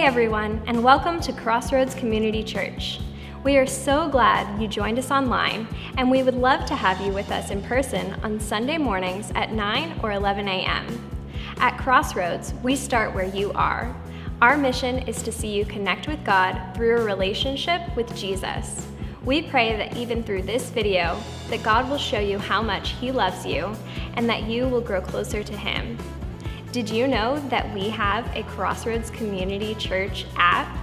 everyone, and welcome to Crossroads Community Church. We are so glad you joined us online, and we would love to have you with us in person on Sunday mornings at 9 or 11 a.m. At Crossroads, we start where you are. Our mission is to see you connect with God through a relationship with Jesus. We pray that even through this video, that God will show you how much He loves you and that you will grow closer to Him. Did you know that we have a Crossroads Community Church app?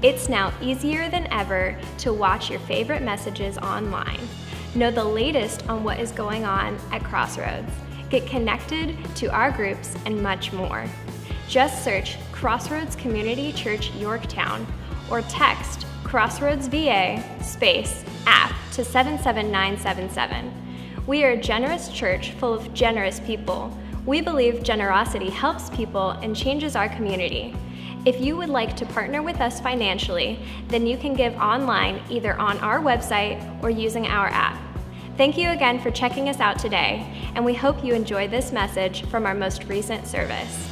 It's now easier than ever to watch your favorite messages online. Know the latest on what is going on at Crossroads. Get connected to our groups and much more. Just search Crossroads Community Church Yorktown or text Crossroads VA space app to 77977. We are a generous church full of generous people. We believe generosity helps people and changes our community. If you would like to partner with us financially, then you can give online either on our website or using our app. Thank you again for checking us out today, and we hope you enjoy this message from our most recent service.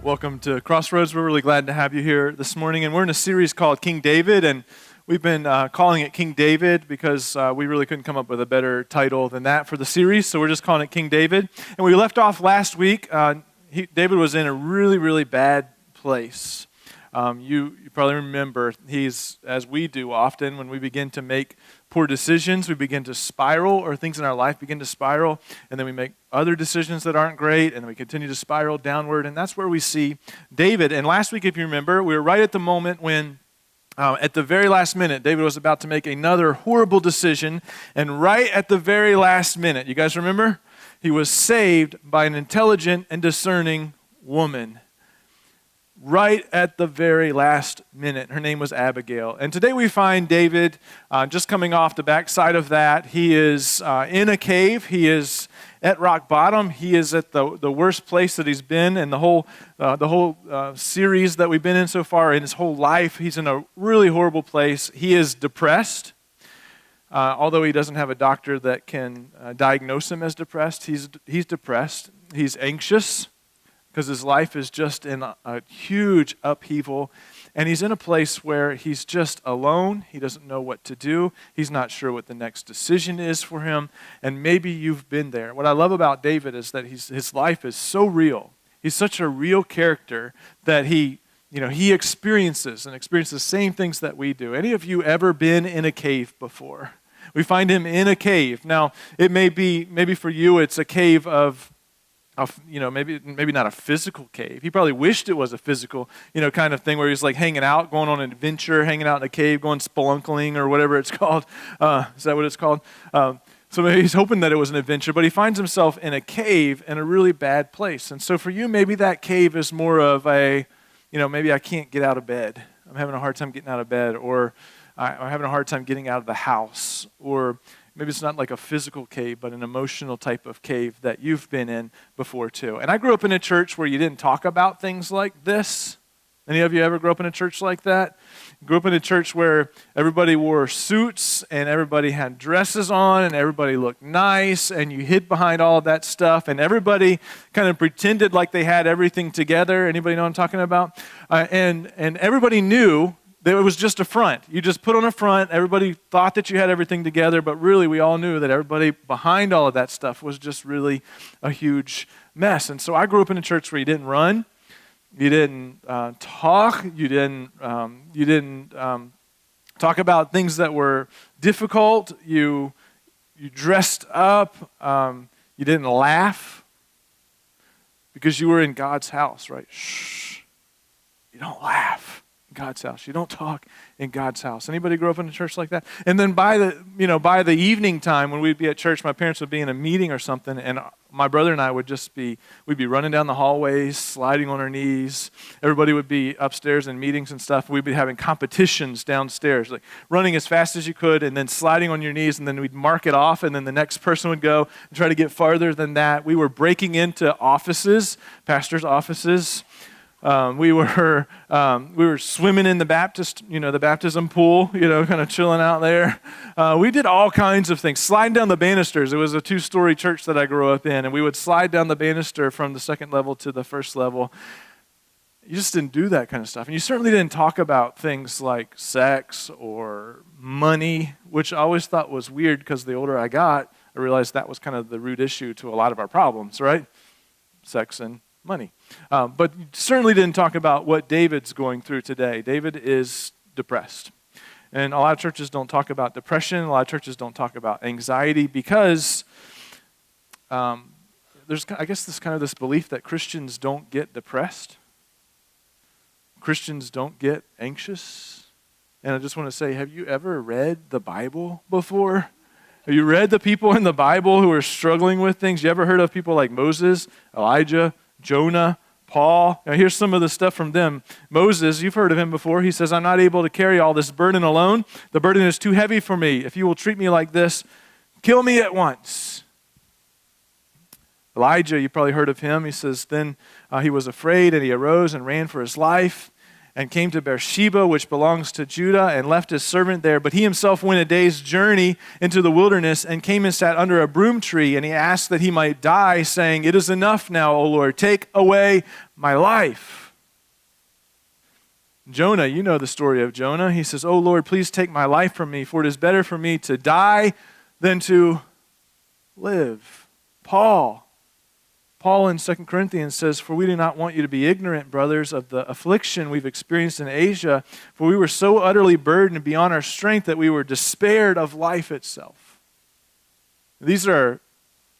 Welcome to Crossroads. We're really glad to have you here this morning, and we're in a series called King David, and we've been calling it King David because we really couldn't come up with a better title than that for the series, so we're just calling it King David. And we left off last week. David was in a really, really bad place. You probably remember he's, as we do often, when we begin to make poor decisions, we begin to spiral, or things in our life begin to spiral, and then we make other decisions that aren't great, and then we continue to spiral downward, and that's where we see David. And last week, if you remember, we were right at the moment when, at the very last minute, David was about to make another horrible decision, and right at the very last minute, you guys remember? He was saved by an intelligent and discerning woman. Right at the very last minute. Her name was Abigail. And today we find David just coming off the backside of that. He is in a cave. He is at rock bottom. He is at the worst place that he's been in the whole series that we've been in so far. In his whole life, he's in a really horrible place. He is depressed. Although he doesn't have a doctor that can diagnose him as depressed, he's depressed. He's anxious, because his life is just in a huge upheaval, and he's in a place where he's just alone. He doesn't know what to do. He's not sure what the next decision is for him, and maybe you've been there. What I love about David is that his life is so real. He's such a real character that he experiences the same things that we do. Any of you ever been in a cave before? We find him in a cave. Now, it maybe for you it's a cave of maybe not a physical cave. He probably wished it was a physical, kind of thing where he's like hanging out, going on an adventure, hanging out in a cave, going spelunkling or whatever it's called. Is that what it's called? So maybe he's hoping that it was an adventure, but he finds himself in a cave in a really bad place. And so for you, maybe that cave is more of a, maybe I can't get out of bed. I'm having a hard time getting out of bed, or I'm having a hard time getting out of the house, or maybe it's not like a physical cave, but an emotional type of cave that you've been in before too. And I grew up in a church where you didn't talk about things like this. Any of you ever grew up in a church like that? Grew up in a church where everybody wore suits and everybody had dresses on and everybody looked nice, and you hid behind all of that stuff, and everybody kind of pretended like they had everything together. Anybody know what I'm talking about? And everybody knew that it was just a front. You just put on a front. Everybody thought that you had everything together, but really we all knew that everybody behind all of that stuff was just really a huge mess. And so I grew up in a church where you didn't run, you didn't talk, you didn't talk about things that were difficult. You dressed up. You didn't laugh because you were in God's house, right? Shh. You don't laugh in God's house. You don't talk in God's house. Anybody grow up in a church like that? And then by the evening time when we'd be at church, my parents would be in a meeting or something, and my brother and I we'd be running down the hallways, sliding on our knees. Everybody would be upstairs in meetings and stuff. We'd be having competitions downstairs, like running as fast as you could and then sliding on your knees, and then we'd mark it off, and then the next person would go and try to get farther than that. We were breaking into offices, pastors' offices, We were swimming in the baptism pool, kind of chilling out there. We did all kinds of things. Sliding down the banisters. It was a 2-story church that I grew up in, and we would slide down the banister from the second level to the first level. You just didn't do that kind of stuff. And you certainly didn't talk about things like sex or money, which I always thought was weird because the older I got, I realized that was kind of the root issue to a lot of our problems, right? Sex and money. But certainly didn't talk about what David's going through today. David is depressed. And a lot of churches don't talk about depression. A lot of churches don't talk about anxiety because there's, I guess, this belief that Christians don't get depressed. Christians don't get anxious. And I just want to say, have you ever read the Bible before? Have you read the people in the Bible who are struggling with things? You ever heard of people like Moses, Elijah, Jonah, Paul? Now here's some of the stuff from them. Moses, you've heard of him before. He says, I'm not able to carry all this burden alone. The burden is too heavy for me. If you will treat me like this, kill me at once. Elijah, you probably heard of him. He says, then he was afraid and he arose and ran for his life and came to Beersheba, which belongs to Judah, and left his servant there. But he himself went a day's journey into the wilderness and came and sat under a broom tree, and he asked that he might die, saying, it is enough now, O Lord, take away my life. Jonah, you know the story of Jonah. He says, O Lord, please take my life from me, for it is better for me to die than to live. Paul in 2 Corinthians says, for we do not want you to be ignorant, brothers, of the affliction we've experienced in Asia, for we were so utterly burdened beyond our strength that we were despaired of life itself. These are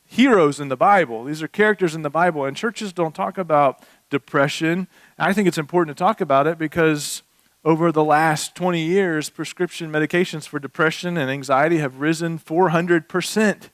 heroes in the Bible. These are characters in the Bible, and churches don't talk about depression. I think it's important to talk about it because over the last 20 years, prescription medications for depression and anxiety have risen 400%.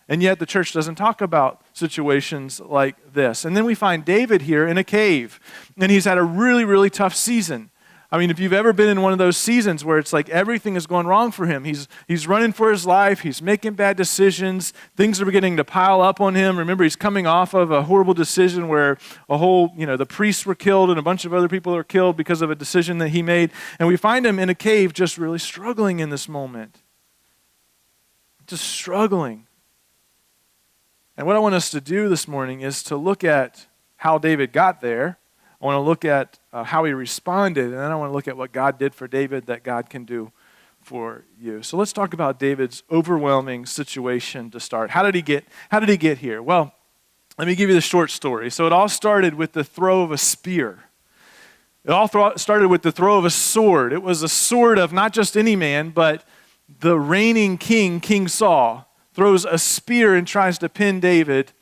And yet the church doesn't talk about situations like this. And then we find David here in a cave. And he's had a really, really tough season. I mean, if you've ever been in one of those seasons where it's like everything is going wrong for him. He's running for his life. He's making bad decisions. Things are beginning to pile up on him. Remember, he's coming off of a horrible decision where the priests were killed and a bunch of other people are killed because of a decision that he made. And we find him in a cave just really struggling in this moment. Just struggling. And what I want us to do this morning is to look at how David got there. I want to look at how he responded, and then I want to look at what God did for David that God can do for you. So let's talk about David's overwhelming situation to start. How did he get here? Well, let me give you the short story. So it all started with the throw of a spear. It all started with the throw of a sword. It was a sword of not just any man, but the reigning king, King Saul, throws a spear and tries to pin David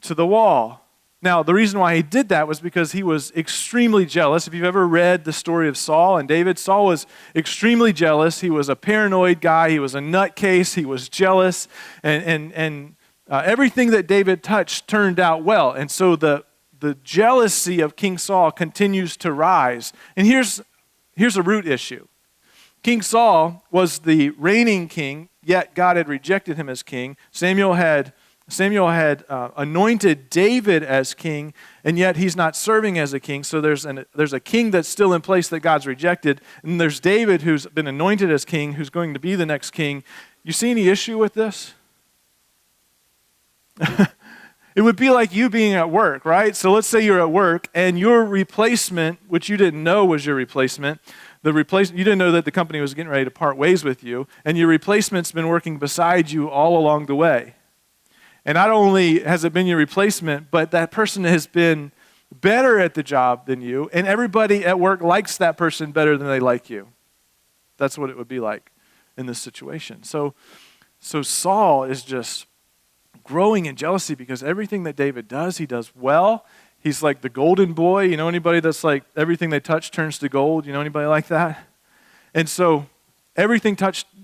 to the wall. Now, the reason why he did that was because he was extremely jealous. If you've ever read the story of Saul and David, Saul was extremely jealous. He was a paranoid guy. He was a nutcase. He was jealous. And everything that David touched turned out well. And so the jealousy of King Saul continues to rise. And here's a root issue. King Saul was the reigning king, yet God had rejected him as king. Samuel had anointed David as king, and yet he's not serving as a king. So there's a king that's still in place that God's rejected, and there's David who's been anointed as king, who's going to be the next king. You see any issue with this? It would be like you being at work, right? So let's say you're at work, and your replacement, which you didn't know was your replacement, you didn't know that the company was getting ready to part ways with you, and your replacement's been working beside you all along the way. And not only has it been your replacement, but that person has been better at the job than you, and everybody at work likes that person better than they like you. That's what it would be like in this situation. So Saul is just growing in jealousy because everything that David does, he does well. He's like the golden boy. You know anybody that's like everything they touch turns to gold? You know anybody like that? And so everything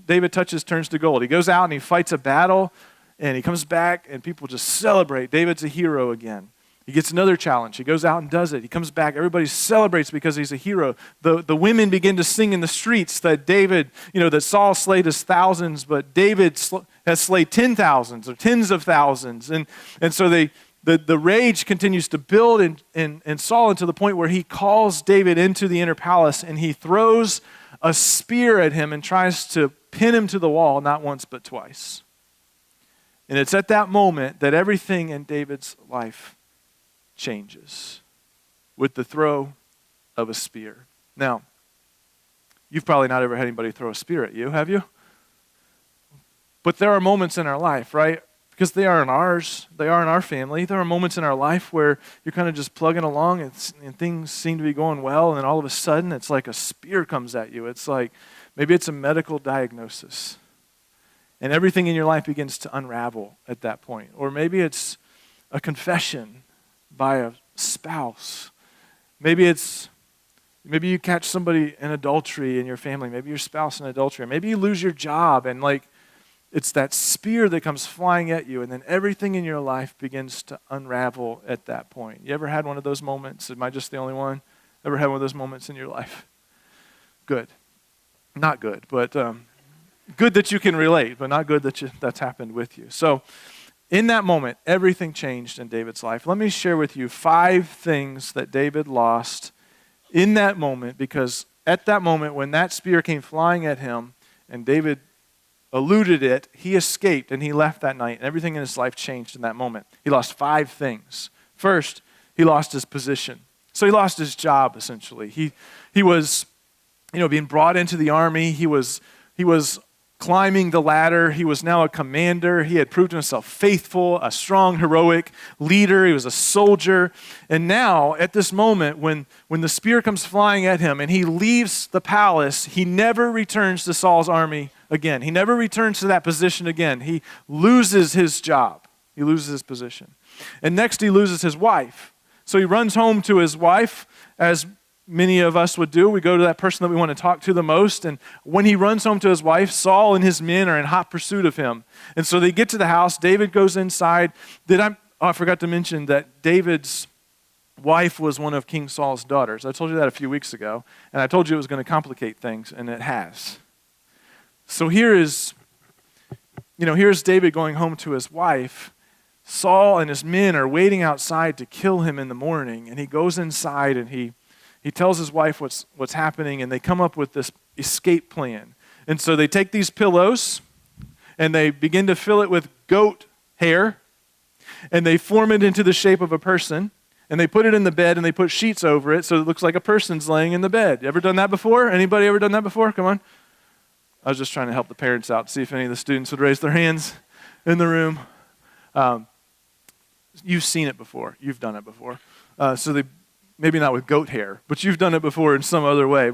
David touches turns to gold. He goes out and he fights a battle and he comes back and people just celebrate. David's a hero again. He gets another challenge. He goes out and does it. He comes back. Everybody celebrates because he's a hero. The women begin to sing in the streets that that Saul slayed his thousands, but David has slayed 10,000s or tens of thousands. And so the rage continues to build in Saul to the point where he calls David into the inner palace and he throws a spear at him and tries to pin him to the wall, not once but twice. And it's at that moment that everything in David's life changes with the throw of a spear. Now, you've probably not ever had anybody throw a spear at you, have you? But there are moments in our life, right? Because they aren't ours, they are in our family. There are moments in our life where you're kind of just plugging along and things seem to be going well, and then all of a sudden it's like a spear comes at you. It's like maybe it's a medical diagnosis. And everything in your life begins to unravel at that point. Or maybe it's a confession by a spouse. Maybe you catch somebody in adultery in your family. Maybe your spouse in adultery. Or maybe you lose your job and it's that spear that comes flying at you, and then everything in your life begins to unravel at that point. You ever had one of those moments? Am I just the only one? Ever had one of those moments in your life? Good. Not good, but good that you can relate, but not good that's happened with you. So in that moment, everything changed in David's life. Let me share with you 5 things that David lost in that moment, because at that moment when that spear came flying at him and David eluded it, he escaped and he left that night, and everything in his life changed in that moment. He lost 5 things. First, he lost his position. So he lost his job, essentially. He was, being brought into the army. He was climbing the ladder. He was now a commander. He had proved himself faithful, a strong, heroic leader. He was a soldier. And now, at this moment, when the spear comes flying at him and he leaves the palace, he never returns to Saul's army again. He never returns to that position again. He loses his job. He loses his position. And next, he loses his wife. So he runs home to his wife, as many of us would do. We go to that person that we want to talk to the most. And when he runs home to his wife, Saul and his men are in hot pursuit of him. And so they get to the house. David goes inside. I forgot to mention that David's wife was one of King Saul's daughters. I told you that a few weeks ago. And I told you it was going to complicate things, and it has. So here's David going home to his wife. Saul and his men are waiting outside to kill him in the morning. And he goes inside and he tells his wife what's happening, and they come up with this escape plan. And so they take these pillows, and they begin to fill it with goat hair, and they form it into the shape of a person, and they put it in the bed, and they put sheets over it so it looks like a person's laying in the bed. You ever done that before? Anybody ever done that before? Come on. I was just trying to help the parents out, see if any of the students would raise their hands in the room. You've seen it before. You've done it before. Maybe not with goat hair, but you've done it before in some other way.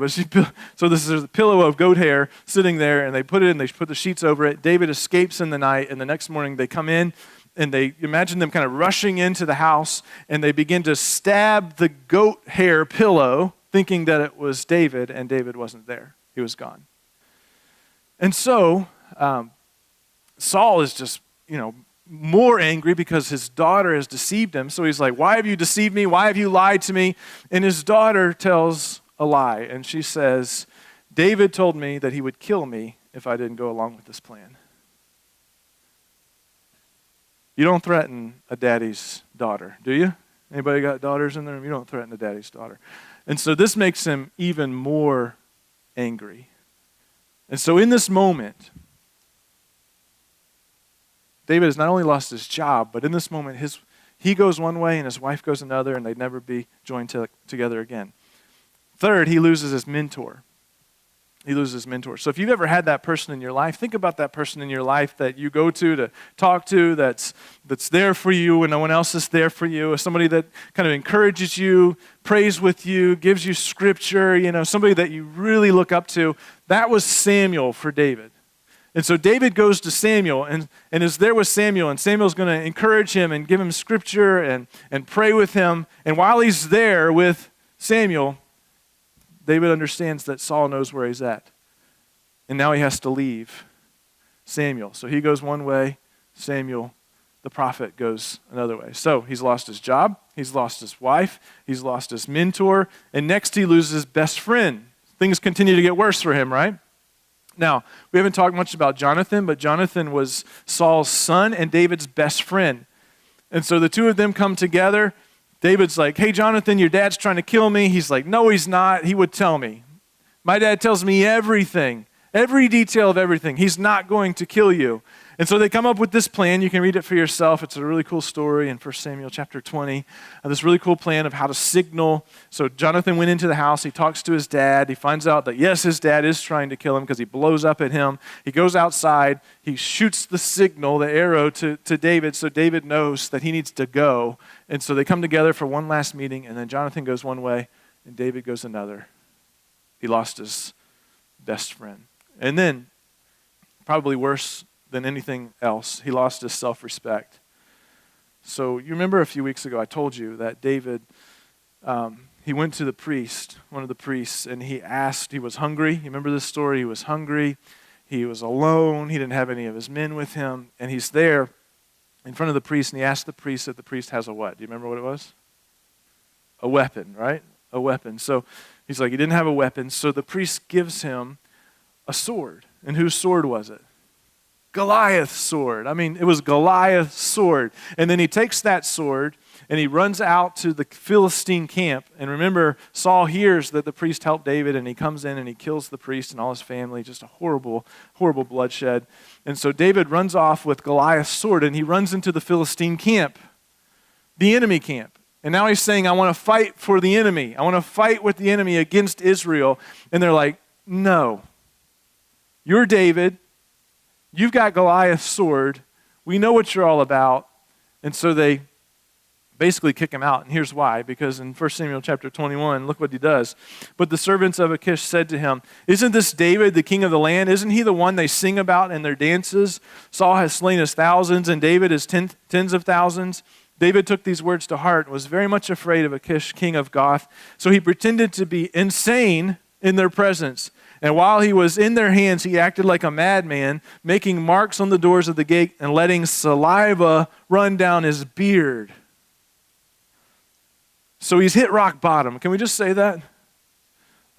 So this is a pillow of goat hair sitting there, and they put it in, they put the sheets over it. David escapes in the night, and the next morning they come in, and they imagine them kind of rushing into the house, and they begin to stab the goat hair pillow, thinking that it was David, and David wasn't there. He was gone. And so Saul is just, more angry because his daughter has deceived him. So he's like, why have you deceived me? Why have you lied to me? And his daughter tells a lie. And she says, David told me that he would kill me if I didn't go along with this plan. You don't threaten a daddy's daughter, do you? Anybody got daughters in the room? You don't threaten a daddy's daughter. And so this makes him even more angry. And so in this moment, David has not only lost his job, but in this moment, he goes one way and his wife goes another, and they'd never be joined together again. Third, he loses his mentor. So if you've ever had that person in your life, think about that person in your life that you go to talk to, that's there for you when no one else is there for you, somebody that kind of encourages you, prays with you, gives you scripture, somebody that you really look up to. That was Samuel for David. And so David goes to Samuel and is there with Samuel, and Samuel's going to encourage him and give him scripture and pray with him. And while he's there with Samuel, David understands that Saul knows where he's at. And now he has to leave Samuel. So he goes one way, Samuel, the prophet, goes another way. So he's lost his job, he's lost his wife, he's lost his mentor, and next he loses his best friend. Things continue to get worse for him, right? Now, we haven't talked much about Jonathan, but Jonathan was Saul's son and David's best friend. And so the two of them come together. David's like, hey, Jonathan, your dad's trying to kill me. He's like, no, he's not. He would tell me. My dad tells me everything, every detail of everything. He's not going to kill you. And so they come up with this plan. You can read it for yourself. It's a really cool story in 1 Samuel chapter 20. This really cool plan of how to signal. So Jonathan went into the house. He talks to his dad. He finds out that, yes, his dad is trying to kill him because he blows up at him. He goes outside. He shoots the signal, the arrow to David, so David knows that he needs to go. And so they come together for one last meeting, and then Jonathan goes one way, and David goes another. He lost his best friend. And then, probably worse than anything else, he lost his self-respect. So you remember a few weeks ago I told you that David, he went to the priest, one of the priests, and he was hungry. You remember this story? He was hungry. He was alone. He didn't have any of his men with him. And he's there in front of the priest, and he asked the priest if the priest has a what? Do you remember what it was? A weapon, right? A weapon. So he's like, he didn't have a weapon. So the priest gives him a sword. And whose sword was it? Goliath's sword. I mean, it was Goliath's sword. And then he takes that sword and he runs out to the Philistine camp. And remember, Saul hears that the priest helped David, and he comes in and he kills the priest and all his family. Just a horrible, horrible bloodshed. And so David runs off with Goliath's sword, and he runs into the Philistine camp, the enemy camp. And now he's saying, I want to fight for the enemy. I want to fight with the enemy against Israel. And they're like, no. You're David. You've got Goliath's sword. We know what you're all about. And so they basically kick him out. And here's why. Because in 1 Samuel chapter 21, look what he does. But the servants of Achish said to him, isn't this David, the king of the land? Isn't he the one they sing about in their dances? Saul has slain his thousands, and David his tens of thousands. David took these words to heart and was very much afraid of Achish, king of Gath. So he pretended to be insane in their presence. And while he was in their hands, he acted like a madman, making marks on the doors of the gate and letting saliva run down his beard. So he's hit rock bottom. Can we just say that?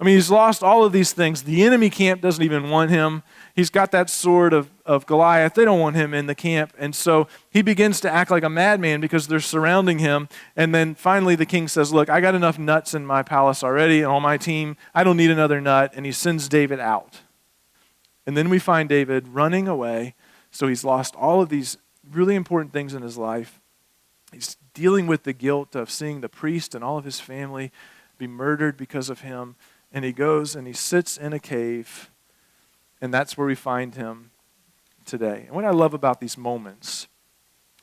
I mean, he's lost all of these things. The enemy camp doesn't even want him. He's got that sword of Goliath. They don't want him in the camp. And so he begins to act like a madman because they're surrounding him. And then finally the king says, look, I got enough nuts in my palace already and on my team. I don't need another nut. And he sends David out. And then we find David running away. So he's lost all of these really important things in his life. He's dealing with the guilt of seeing the priest and all of his family be murdered because of him. And he goes and he sits in a cave, and that's where we find him today. And what I love about these moments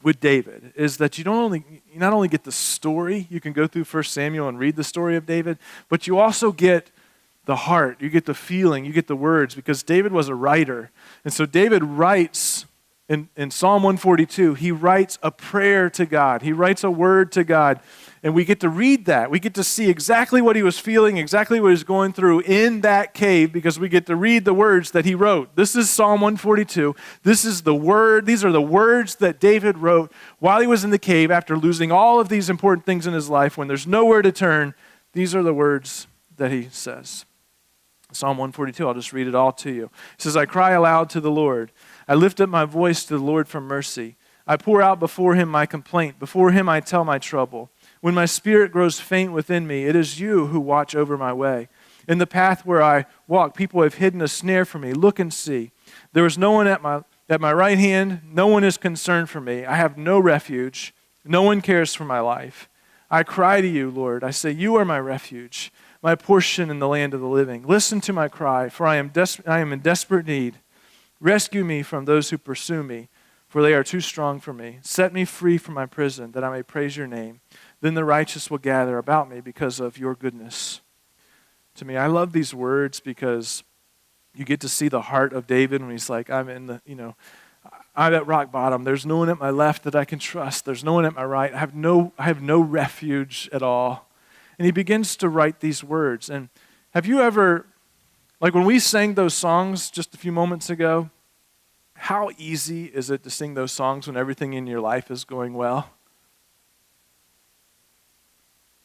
with David is that you not only get the story, you can go through 1 Samuel and read the story of David, but you also get the heart, you get the feeling, you get the words, because David was a writer. And so David writes in Psalm 142, he writes a prayer to God. He writes a word to God. And we get to read that. We get to see exactly what he was feeling, exactly what he was going through in that cave, because we get to read the words that he wrote. This is Psalm 142. These are the words that David wrote while he was in the cave after losing all of these important things in his life. When there's nowhere to turn, these are the words that he says. Psalm 142, I'll just read it all to you. It says, I cry aloud to the Lord. I lift up my voice to the Lord for mercy. I pour out before him my complaint. Before him I tell my trouble. When my spirit grows faint within me, it is you who watch over my way. In the path where I walk, people have hidden a snare for me. Look and see. There is no one at my right hand. No one is concerned for me. I have no refuge. No one cares for my life. I cry to you, Lord. I say, you are my refuge, my portion in the land of the living. Listen to my cry, for I am in desperate need. Rescue me from those who pursue me, for they are too strong for me. Set me free from my prison, that I may praise your name. Then the righteous will gather about me because of your goodness to me. I love these words because you get to see the heart of David when he's like, I'm at rock bottom. There's no one at my left that I can trust. There's no one at my right. I have no refuge at all. And he begins to write these words. And have you ever, like when we sang those songs just a few moments ago, how easy is it to sing those songs when everything in your life is going well?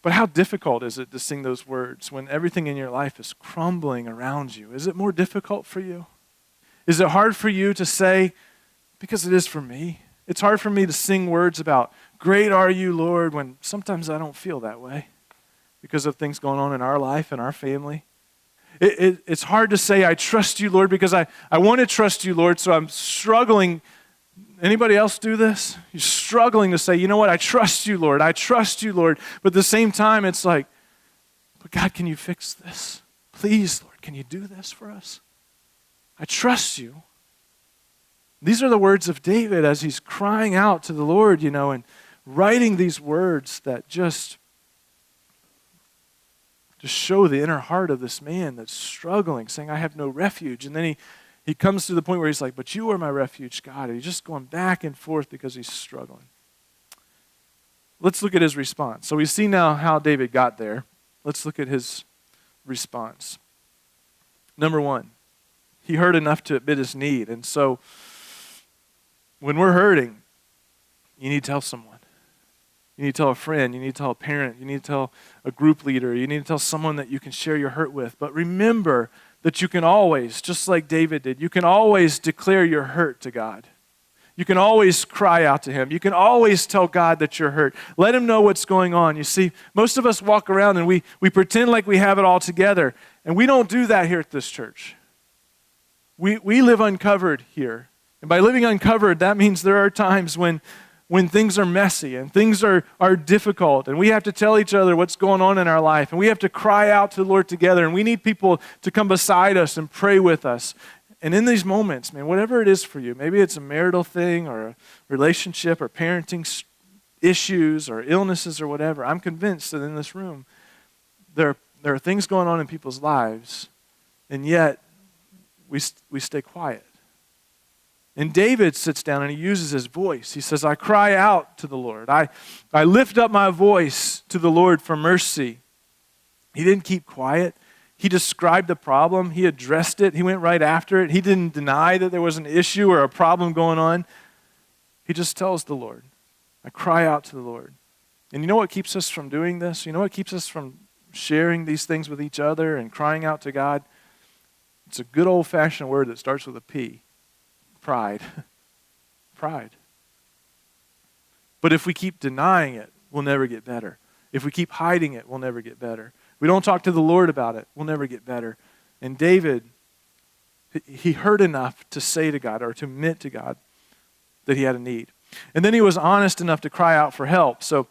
But how difficult is it to sing those words when everything in your life is crumbling around you? Is it more difficult for you? Is it hard for you to say, because it is for me? It's hard for me to sing words about great are you, Lord, when sometimes I don't feel that way because of things going on in our life and our family. It's hard to say, I trust you, Lord, because I want to trust you, Lord, so I'm struggling. Anybody else do this? You're struggling to say, you know what, I trust you, Lord. I trust you, Lord. But at the same time, it's like, but God, can you fix this? Please, Lord, can you do this for us? I trust you. These are the words of David as he's crying out to the Lord, and writing these words that just show the inner heart of this man that's struggling, saying, I have no refuge. And then he comes to the point where he's like, but you are my refuge, God. And he's just going back and forth because he's struggling. Let's look at his response. So we see now how David got there. Let's look at his response. Number one, he heard enough to admit his need. And so when we're hurting, you need to tell someone. You need to tell a friend. You need to tell a parent. You need to tell a group leader. You need to tell someone that you can share your hurt with. But remember that you can always, just like David did, you can always declare your hurt to God. You can always cry out to him. You can always tell God that you're hurt. Let him know what's going on. You see, most of us walk around and we pretend like we have it all together. And we don't do that here at this church. We live uncovered here. And by living uncovered, that means there are times when things are messy and things are difficult and we have to tell each other what's going on in our life and we have to cry out to the Lord together and we need people to come beside us and pray with us. And in these moments, man, whatever it is for you, maybe it's a marital thing or a relationship or parenting issues or illnesses or whatever, I'm convinced that in this room there are things going on in people's lives and yet we stay quiet. And David sits down and he uses his voice. He says, I cry out to the Lord. I lift up my voice to the Lord for mercy. He didn't keep quiet. He described the problem. He addressed it. He went right after it. He didn't deny that there was an issue or a problem going on. He just tells the Lord, I cry out to the Lord. And you know what keeps us from doing this? You know what keeps us from sharing these things with each other and crying out to God? It's a good old-fashioned word that starts with a P. Pride. Pride. But if we keep denying it, we'll never get better. If we keep hiding it, we'll never get better. If we don't talk to the Lord about it, we'll never get better. And David, he heard enough to say to God or to admit to God that he had a need. And then he was honest enough to cry out for help. So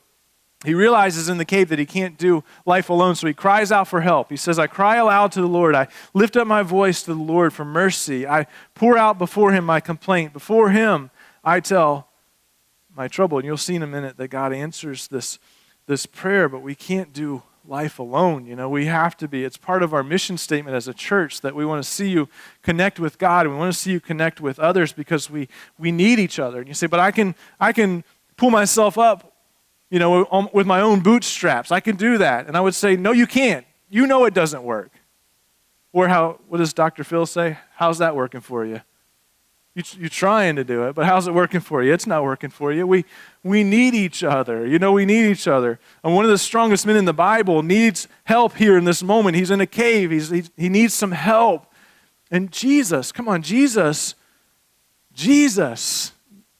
he realizes in the cave that he can't do life alone, so he cries out for help. He says, I cry aloud to the Lord. I lift up my voice to the Lord for mercy. I pour out before him my complaint. Before him, I tell my trouble. And you'll see in a minute that God answers this prayer, but we can't do life alone. We have to be. It's part of our mission statement as a church that we want to see you connect with God, and we want to see you connect with others because we need each other. And you say, but I can pull myself up with my own bootstraps. I can do that. And I would say, no, you can't. You know it doesn't work. Or what does Dr. Phil say? How's that working for you? You're trying to do it, but how's it working for you? It's not working for you. We need each other. We need each other. And one of the strongest men in the Bible needs help here in this moment. He's in a cave. He needs some help. And Jesus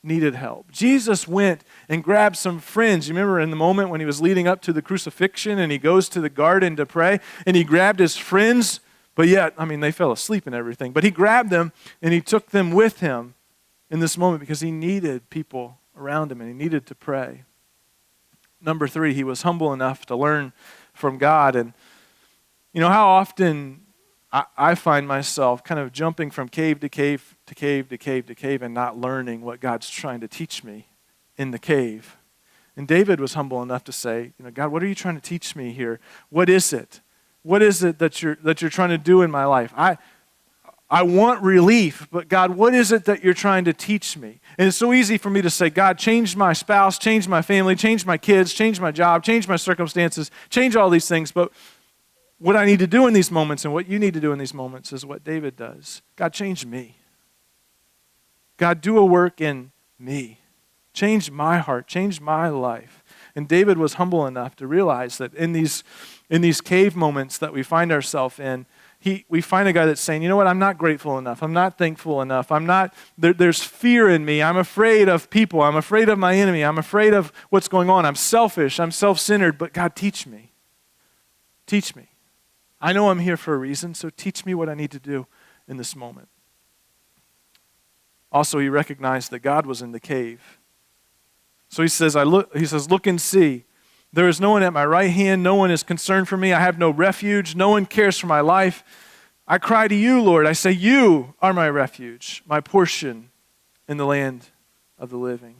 needed help. Jesus went and grabbed some friends. You remember in the moment when he was leading up to the crucifixion and he goes to the garden to pray and he grabbed his friends, but yet, they fell asleep and everything. But he grabbed them and he took them with him in this moment because he needed people around him and he needed to pray. Number 3, he was humble enough to learn from God. And how often I find myself kind of jumping from cave to cave to cave to cave to cave and not learning what God's trying to teach me in the cave. And David was humble enough to say, God, what are you trying to teach me here? What is it? What is it that you're trying to do in my life? I want relief, but God, what is it that you're trying to teach me? And it's so easy for me to say, God, change my spouse, change my family, change my kids, change my job, change my circumstances, change all these things. But what I need to do in these moments and what you need to do in these moments is what David does. God, change me. God, do a work in me. Change my heart, change my life. And David was humble enough to realize that in these cave moments that we find ourselves in, we find a guy that's saying, you know what, I'm not grateful enough. I'm not thankful enough. There's fear in me. I'm afraid of people. I'm afraid of my enemy. I'm afraid of what's going on. I'm selfish. I'm self-centered. But God, teach me. Teach me. I know I'm here for a reason, so teach me what I need to do in this moment. Also, he recognized that God was in the cave. So he says, look and see. There is no one at my right hand. No one is concerned for me. I have no refuge. No one cares for my life. I cry to you, Lord. I say, you are my refuge, my portion in the land of the living.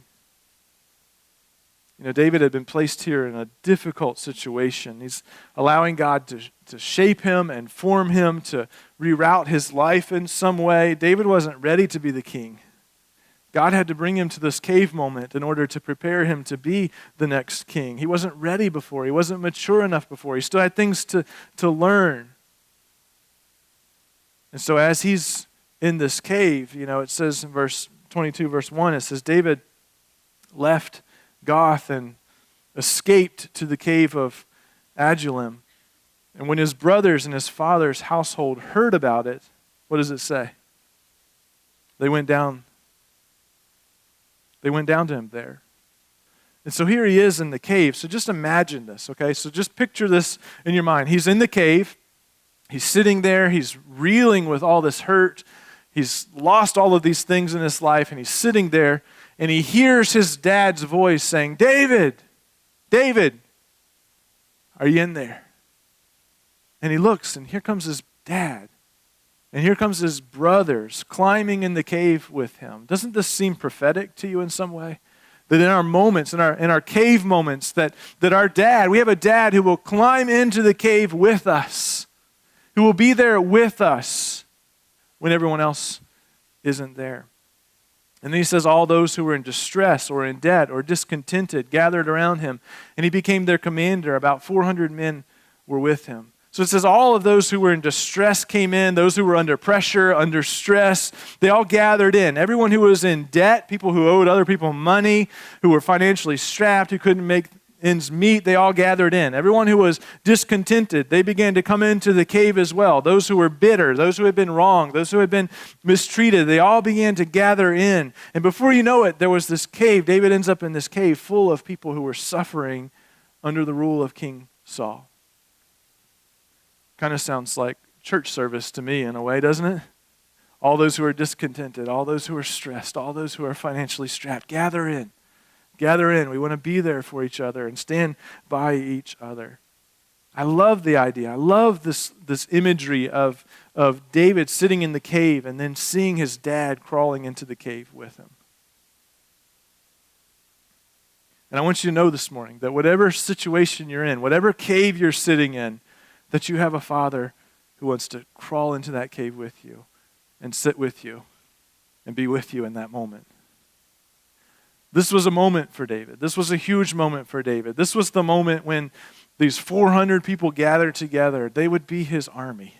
You know, David had been placed here in a difficult situation. He's allowing God to shape him and form him, to reroute his life in some way. David wasn't ready to be the king. God had to bring him to this cave moment in order to prepare him to be the next king. He wasn't ready before. He wasn't mature enough before. He still had things to learn. And so as he's in this cave, you know, it says in verse 22, verse 1, it says, David left Gath and escaped to the cave of Adullam. And when his brothers and his father's household heard about it, what does it say? They went down to him there. And so here he is in the cave. So just imagine this, okay? So just picture this in your mind. He's in the cave. He's sitting there. He's reeling with all this hurt. He's lost all of these things in his life, and he's sitting there, and he hears his dad's voice saying, David, David, are you in there? And he looks, and here comes his dad. And here comes his brothers climbing in the cave with him. Doesn't this seem prophetic to you in some way? That in our moments, in our cave moments, that our dad, we have a dad who will climb into the cave with us, who will be there with us when everyone else isn't there. And then he says, all those who were in distress or in debt or discontented gathered around him, and he became their commander. About 400 men were with him. So it says all of those who were in distress came in, those who were under pressure, under stress, they all gathered in. Everyone who was in debt, people who owed other people money, who were financially strapped, who couldn't make ends meet, they all gathered in. Everyone who was discontented, they began to come into the cave as well. Those who were bitter, those who had been wronged, those who had been mistreated, they all began to gather in. And before you know it, there was this cave. David ends up in this cave full of people who were suffering under the rule of King Saul. Kind of sounds like church service to me in a way, doesn't it? All those who are discontented, all those who are stressed, all those who are financially strapped, gather in. Gather in. We want to be there for each other and stand by each other. I love the idea. I love this imagery of David sitting in the cave and then seeing his dad crawling into the cave with him. And I want you to know this morning that whatever situation you're in, whatever cave you're sitting in, that you have a Father who wants to crawl into that cave with you and sit with you and be with you in that moment. This was a moment for David. This was a huge moment for David. This was the moment when these 400 people gathered together. They would be his army.